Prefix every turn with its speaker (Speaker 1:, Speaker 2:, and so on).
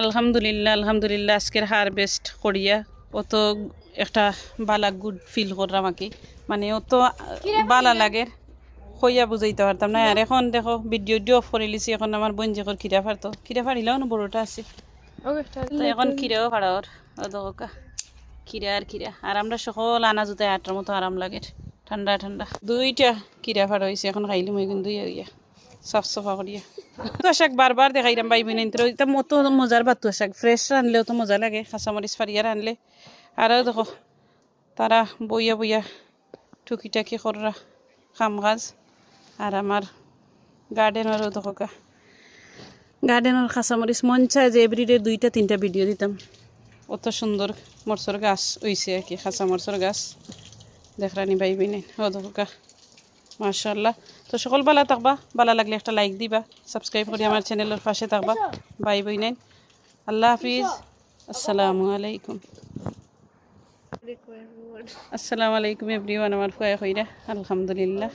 Speaker 1: আলহামদুলিল্লাহ আলহামদুলিল্লাহ আজকের হারভেস্ট করিয়া অত একটা বালা গুড ফিল করলাম আর কি মানে অত বালা লাগে কইয়া বুঝাইতে পারতাম না আর এখন দেখো ভিডিও অফ করে লিছি এখন আমার বোন যে খিরা ফারতো খিরা ফারিলেও না বড়টা আছে তো এখন খিরাও ফাড়াওর ও দেখো খিরা আর আমরা সকল আনা জুতায় আটার মতো আরাম লাগে ঠান্ডা ঠান্ডা দুইটা খিরা ফাড়া হয়েছে এখন খাইলে মই কিন্তু ইয়া সাফ সাফা করিয়া তো শাক বারবার দেখাইলাম বাই বোন এটা মতো মজার বাতো শাক ফ্রেশ রানলেও তো মজা লাগে কাঁচামরিচ ফারিয়া রানলে আর দেখো তারা বইয়া বইয়া টুকিটাকি করা কাম কাজ আর আমার গার্ডেনেরও দেখো গার্ডেনের কাঁচামরিচ মন চায় যে এভরিডে 2-3টা ভিডিও দিতাম অত সুন্দর মরসর গাছ হইছে আর কি কাঁচা মরসর গাছ দেখরানি বাই বোনে ও দেখো মাশাআল্লাহ তো সকল ভালো থাকবা ভালো লাগলে একটা লাইক দিবা সাবস্ক্রাইব করে আমার চ্যানেলের পাশে থাকবা বাই বোনেন আল্লাহ হাফিজ আসসালামু আলাইকুম আসসালামু আলাইকুম এভরিওয়ান আমার ফুয়া কইরা আলহামদুলিল্লাহ